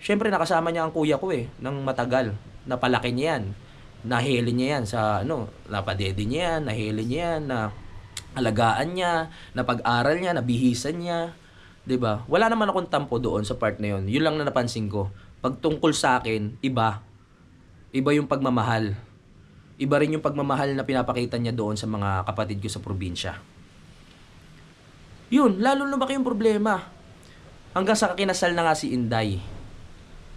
Syempre nakasama niya ang kuya ko ng matagal. Napalaki niya yan. Nahili niya yan sa napadede niya yan, nahili niya yan, na alagaan niya, napag-aral niya, nabihisan niya. 'Di ba? Wala naman akong tampo doon sa part na 'yon. Yun lang na napansin ko. Pag tungkol sa akin, iba yung pagmamahal. Iba rin yung pagmamahal na pinapakita niya doon sa mga kapatid ko sa probinsya. Yun, lalo lumaki yung problema. Hanggang sa kinasal na nga si Inday.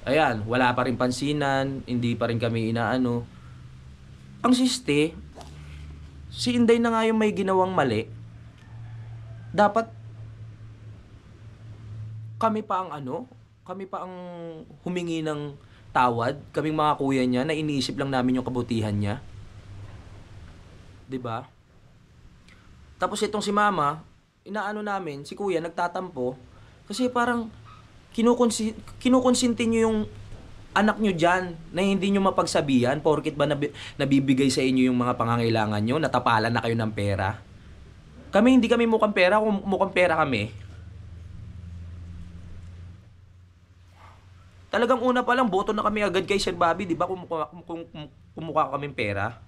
Ayan, wala pa rin pansinan, hindi pa rin kami inaano. Ang siste, si Inday na nga yung may ginawang mali. Dapat kami pa ang humingi ng tawad, kaming mga kuya niya na iniisip lang namin yung kabutihan niya. 'Di ba? Tapos itong si mama, inaano namin, si kuya nagtatampo kasi parang kinukonsinti niyo yung anak niyo diyan na hindi niyo mapagsabihan porket ba nabibigay sa inyo yung mga pangangailangan niyo, natapalan na kayo ng pera. Kami hindi kami mukhang pera, kung mukhang pera kami. Talagang una pa lang, boto na kami agad kay Sir Bobby, di ba? Kumukha kaming pera.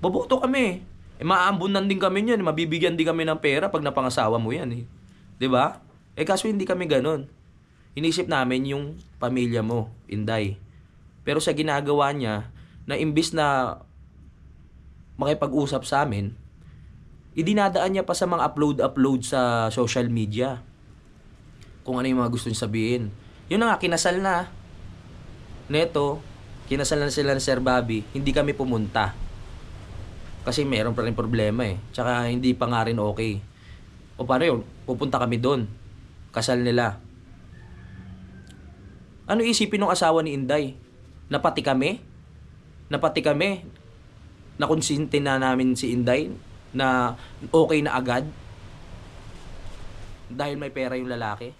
Boboto kami. Maaambunan din kami niyan, mabibigyan din kami ng pera pag napangasawa mo yan Di ba? Kaso hindi kami ganun. Inisip namin yung pamilya mo, Inday. Pero sa ginagawa niya, na imbis na makipag-usap sa amin, idinadaan niya pa sa mga upload sa social media. Kung ano yung mga gusto niya sabihin. Yun na nga, kinasal na. Neto, kinasal na sila ng Sir Bobby, hindi kami pumunta. Kasi meron pa rin problema Tsaka hindi pa nga rin okay. O paano yun? Pupunta kami doon. Kasal nila. Ano isipin ng asawa ni Inday? Napati kami? Nakonsinti na namin si Inday na okay na agad? Dahil may pera yung lalaki?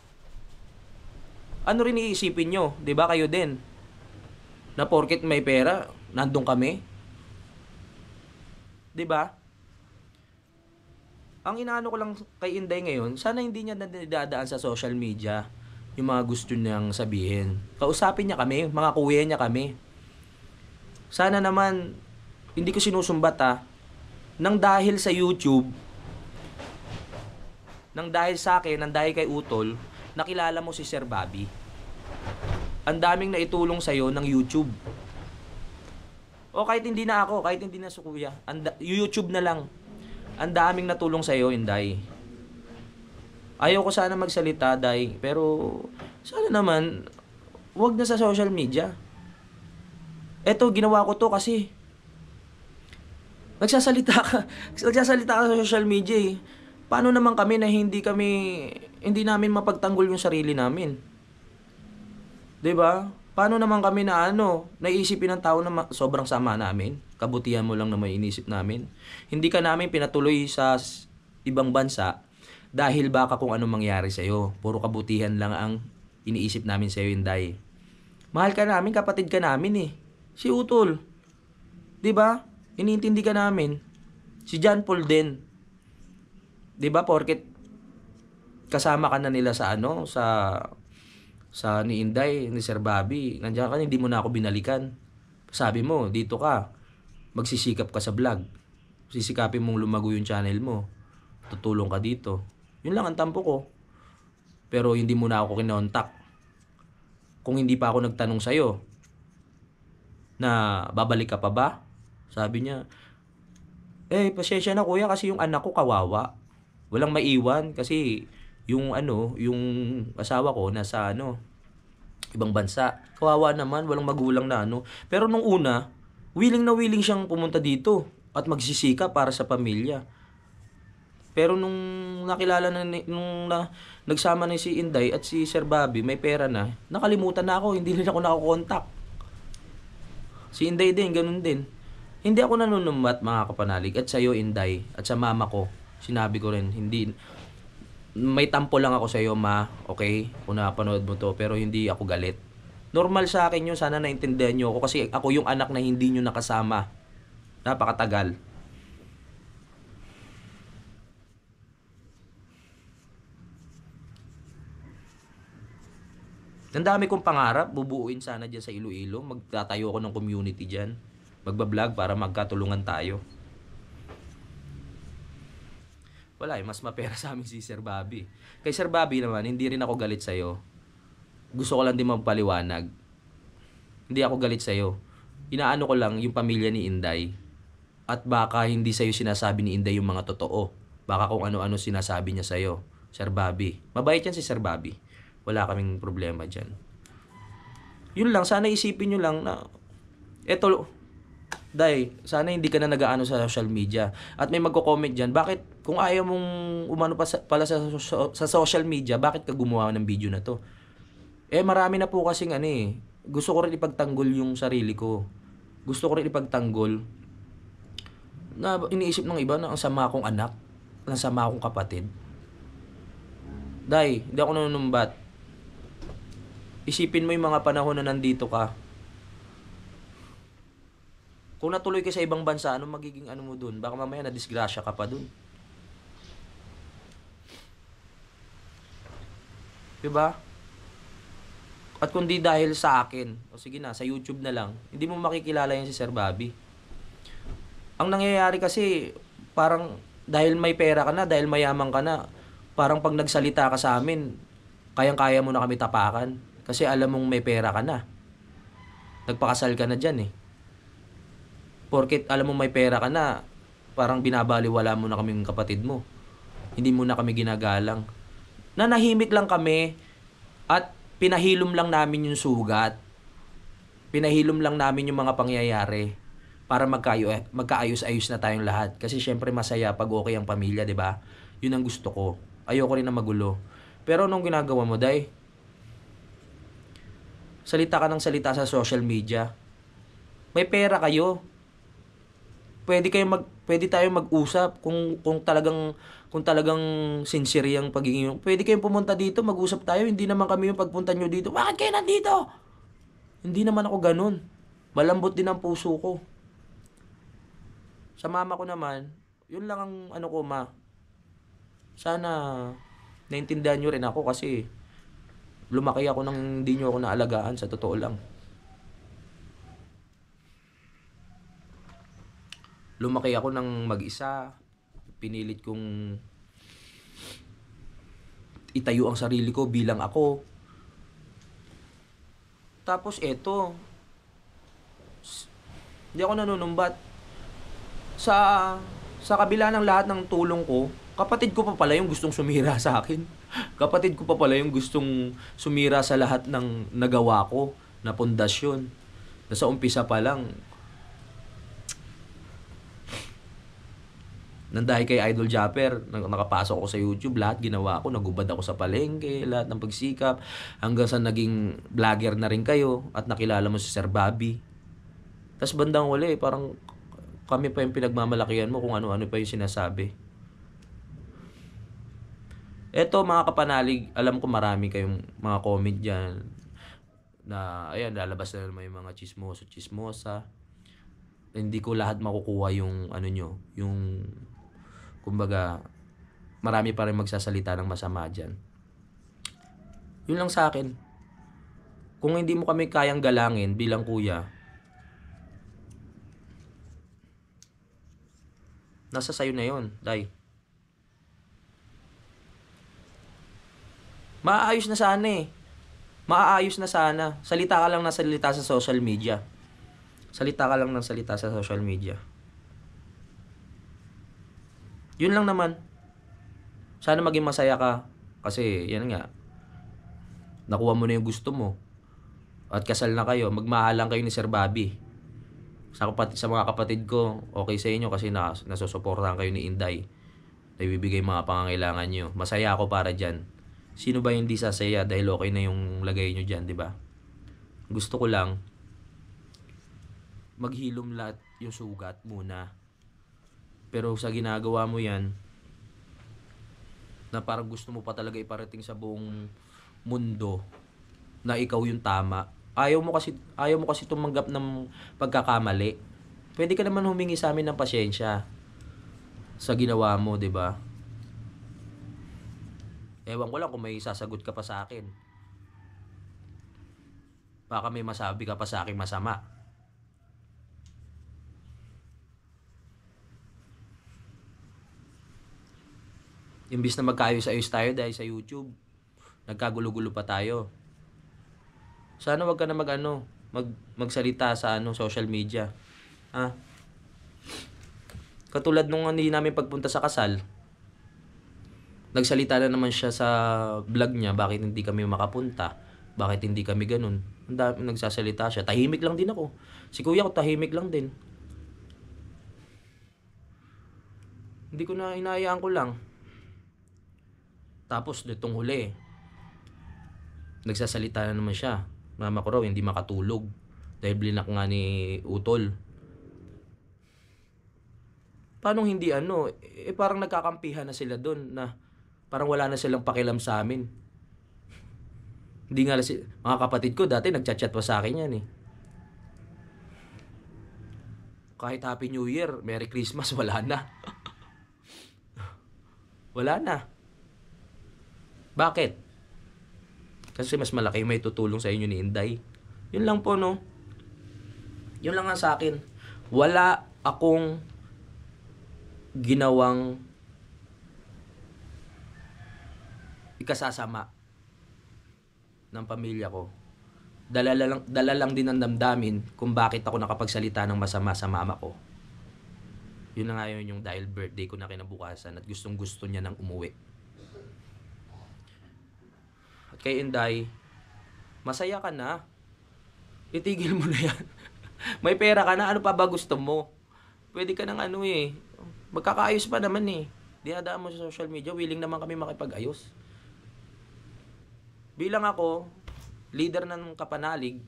Ano rin iisipin nyo? 'Di ba kayo din? Na porket may pera, nandun kami? 'Di ba? Ang inaano ko lang kay Inday ngayon, sana hindi niya nadadaan sa social media yung mga gusto niyang sabihin. Kausapin niya kami, mga kuya niya kami. Sana naman, hindi ko sinusumbat nang dahil sa YouTube, nang dahil sa akin, nang dahil kay Utol, nakilala mo si Sir Bobby. Ang daming naitulong sa'yo ng YouTube. O kahit hindi na ako, kahit hindi na si Kuya, YouTube na lang. Ang daming natulong sa'yo, Inday. Ayaw ko sana magsalita, Day, pero sana naman, wag na sa social media. Eto, ginawa ko to kasi nagsasalita ka, nagsasalita ka sa social media eh. Paano naman kami na hindi namin mapagtanggol yung sarili namin? 'Di ba? Paano naman kami na naisipin ng tao na sobrang sama namin? Kabutihan mo lang na may inisip namin. Hindi ka namin pinatuloy sa ibang bansa dahil baka kung ano mangyari sa'yo. Puro kabutihan lang ang iniisip namin sa'yo, Inday. Mahal ka namin, kapatid ka namin eh. Si Utol. 'Di ba? Iniintindi ka namin. Si John Paul din. 'Di ba? Porket kasama ka na nila sa sa ni Inday, ni Sir Bobby. Nandiyan ka, hindi mo na ako binalikan. Sabi mo, dito ka. Magsisikap ka sa vlog. Sisikapin mong lumago yung channel mo. Tutulong ka dito. Yun lang ang tampo ko. Pero hindi mo na ako kinontak. Kung hindi pa ako nagtanong sa'yo na babalik ka pa ba? Sabi niya, pasensya na kuya kasi yung anak ko kawawa. Walang maiwan kasi yung asawa ko nasa ibang bansa. Kawawa naman, walang magulang na Pero nung una, willing na willing siyang pumunta dito at magsisika para sa pamilya. Pero nung nakilala nagsama na si Inday at si Sir Bobby, may pera na, nakalimutan na ako, hindi rin ako nakakontak. Si Inday din, ganun din. Hindi ako nanunumbat, mga kapanalig, at sa'yo, Inday, at sa mama ko, sinabi ko rin, may tampo lang ako sa iyo, ma. Okay? Kung napanood mo to, pero hindi ako galit. Normal sa akin yun. Sana naintindihan nyo ako kasi ako yung anak na hindi nyo nakasama. Napakatagal. Ang dami kong pangarap. Bubuuin sana dyan sa Iloilo. Magtatayo ako ng community dyan. Magbablog para magkatulungan tayo. Wala mas mapera sa amin si Sir Bobby. Kay Sir Bobby naman, hindi rin ako galit sa'yo. Gusto ko lang din magpaliwanag. Hindi ako galit sa'yo. Inaano ko lang yung pamilya ni Inday. At baka hindi sa'yo sinasabi ni Inday yung mga totoo. Baka kung ano-ano sinasabi niya sa'yo. Sir Bobby. Mabait yan si Sir Bobby. Wala kaming problema dyan. Yun lang, sana isipin nyo lang na eto, Day, sana hindi ka na nag-aano sa social media. At may magko-comment dyan, bakit kung ayaw mong umano pala sa social media, bakit ka gumawa ng video na to? Marami na po kasing gusto ko rin ipagtanggol yung sarili ko. Gusto ko rin ipagtanggol na iniisip ng iba na ang sama akong anak, ang sama akong kapatid. Day, hindi ako nanunumbat. Isipin mo yung mga panahon na nandito ka. Kung natuloy ka sa ibang bansa, anong magiging mo dun? Baka mamaya na-disgrasya ka pa dun. Diba? At kundi dahil sa akin, o sige na, sa YouTube na lang, hindi mo makikilala yan si Sir Bobby. Ang nangyayari kasi, parang dahil may pera ka na, dahil mayaman ka na, parang pag nagsalita ka sa amin, kayang-kaya mo na kami tapakan. Kasi alam mong may pera ka na. Nagpakasal ka na dyan eh. Porket alam mo may pera ka na, parang binabaliwala mo na kaming kapatid mo. Hindi mo na kami ginagalang. Nanahimik lang kami at pinahilom lang namin yung sugat. Pinahilom lang namin yung mga pangyayari para magkaayos-ayos na tayong lahat. Kasi syempre masaya pag okay ang pamilya, di ba? Yun ang gusto ko. Ayoko rin na magulo. Pero anong ginagawa mo, Day? Salita ka ng salita sa social media. May pera kayo. Pwede tayong mag-usap kung talagang sincere yung pagiging. Pwede kayong pumunta dito, mag-usap tayo. Hindi naman kami yung pagpunta nyo dito. Bakit kayo nandito? Hindi naman ako ganun. Malambot din ang puso ko. Sa mama ko naman, yun lang ang ko, ma. Sana naintindihan nyo rin ako kasi lumaki ako nang hindi nyo ako naalagaan, sa totoo lang. Lumaki ako ng mag-isa. Pinilit kong itayo ang sarili ko bilang ako. Tapos eto, hindi ako nanunumbat. Sa sa kabila ng lahat ng tulong ko, kapatid ko pa pala yung gustong sumira sa akin. Kapatid ko pa pala yung gustong sumira sa lahat ng nagawa ko na pundasyon. Na sa umpisa pa lang, nang dahil kay Idol Japper, nakapasok ako sa YouTube, lahat ginawa ko, nagubad ako sa palengke, lahat ng pagsikap, hanggang sa naging vlogger na rin kayo, at nakilala mo si Sir Bobby. Tapos bandang huli, parang kami pa yung pinagmamalakihan mo kung ano-ano pa yung sinasabi. Eto mga kapanalig, alam ko marami kayong mga comment dyan, na ayan, lalabas na naman yung mga chismosa. Hindi ko lahat makukuha yung ano nyo, yung kumbaga, marami pa rin magsasalita ng masama dyan. Yun lang sa akin. Kung hindi mo kami kayang galangin bilang kuya, nasa sayo na yun, Day. Maayos na sana eh. Maaayos na sana. Salita ka lang ng salita sa social media. Salita ka lang ng salita sa social media. Yun lang naman. Sana maging masaya ka. Kasi, yan nga. Nakuha mo na yung gusto mo. At kasal na kayo. Magmahalan kayo ni Sir Bobby. Sa mga kapatid ko, okay sa inyo kasi nasusuportahan kayo ni Inday. Naibibigay mga pangangailangan nyo. Masaya ako para dyan. Sino ba hindi sasaya dahil okay na yung lagay nyo dyan, di ba? Gusto ko lang, maghilom lahat yung sugat muna. Pero sa ginagawa mo yan, na parang gusto mo pa talaga iparating sa buong mundo na ikaw yung tama. Ayaw mo kasi tumanggap ng pagkakamali. Pwede ka naman humingi sa amin ng pasyensya sa ginawa mo, 'di ba? Ewan ko lang kung may sasagot ka pa sa akin. Baka may masabi ka pa sa akin masama. Imbis na magkaayos-ayos tayo dahil sa YouTube, nagkagulo-gulo pa tayo. Sana wag ka na magsalita sa social media. Ha? Katulad nung hindi namin pagpunta sa kasal. Nagsalita na naman siya sa vlog niya, bakit hindi kami makapunta? Bakit hindi kami ganun? Ang dami nagsasalita siya. Tahimik lang din ako. Si kuya ko tahimik lang din. Hindi ko na inayaan ko lang. Tapos nitong huli, nagsasalita na naman siya. Mama ko raw hindi makatulog dahil blinak nga ni Utol. Paano hindi parang nagkakampihan na sila doon na parang wala na silang pakialam sa amin. Hindi nga mga kapatid ko dati nagchat-chat pa sa akin yan eh. Kahit Happy New Year, Merry Christmas, wala na. Wala na. Bakit? Kasi mas malaki may tutulong sa inyo ni Inday. Yun lang po, no? Yun lang nga sa akin. Wala akong ginawang ikasasama ng pamilya ko. Dala lang din ang damdamin kung bakit ako nakapagsalita ng masama sa mama ko. Yun na nga yun yung dahil birthday ko na kinabukasan at gustong gusto niya nang umuwi. At kay Inday, masaya ka na. Itigil mo na yan. May pera ka na, ano pa ba gusto mo? Pwede ka ng magkakaayos pa naman eh. Dinadaan mo sa social media, willing naman kami makipag-ayos. Bilang ako, leader ng kapanalig,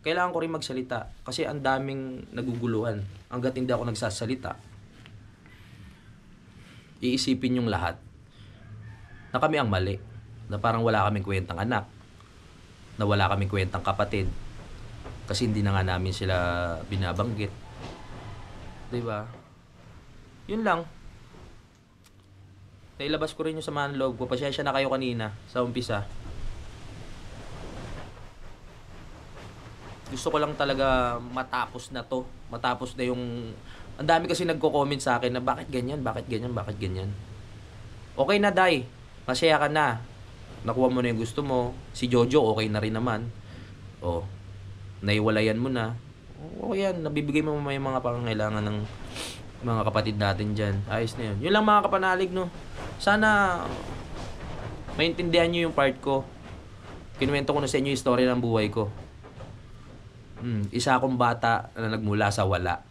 kailangan ko rin magsalita kasi ang daming naguguluhan. Hanggat hindi ako nagsasalita, iisipin yung lahat na kami ang mali, na parang wala kaming kwentang anak, na wala kaming kwentang kapatid kasi hindi na nga namin sila binabanggit. Diba? Yun lang. Nailabas ko rin yung samahan loob ko. Pasensya na kayo kanina sa umpisa. Gusto ko lang talaga matapos na to. Matapos na yung... Ang dami kasi nagko-comment sa akin na bakit ganyan, bakit ganyan, bakit ganyan. Okay na, Day. Masaya ka na. nakuha mo na yung gusto mo. Si Jojo, okay na rin naman. O, naiwalayan mo na. O yan, nabibigay mo may mga pangangailangan ng mga kapatid natin dyan. Ayos na yun. Yun lang mga kapanalig, no. Sana maintindihan nyo yung part ko. Kinuwento ko na sa inyo yung story ng buhay ko. Isa akong bata na nagmula sa wala.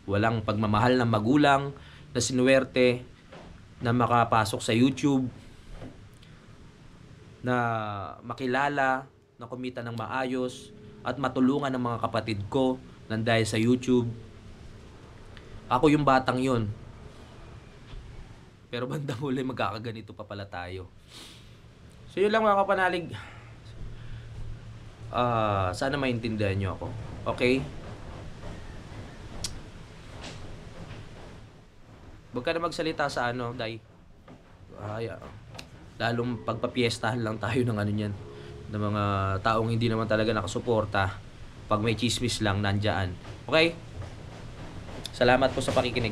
Walang pagmamahal ng magulang, na sinuwerte, na makapasok sa YouTube, na makilala, na kumita ng maayos, at matulungan ng mga kapatid ko nang dahil sa YouTube. Ako yung batang yun. Pero bandang huli magkakaganito pa pala tayo. So yun lang mga kapanalig. Sana maintindihan nyo ako. Okay? Huwag ka na magsalita sa Day. Lalong pagpapiestahan lang tayo ng niyan. Ng mga taong hindi naman talaga nakasuporta. Pag may chismis lang, nandyan. Okay? Salamat po sa pakikinig.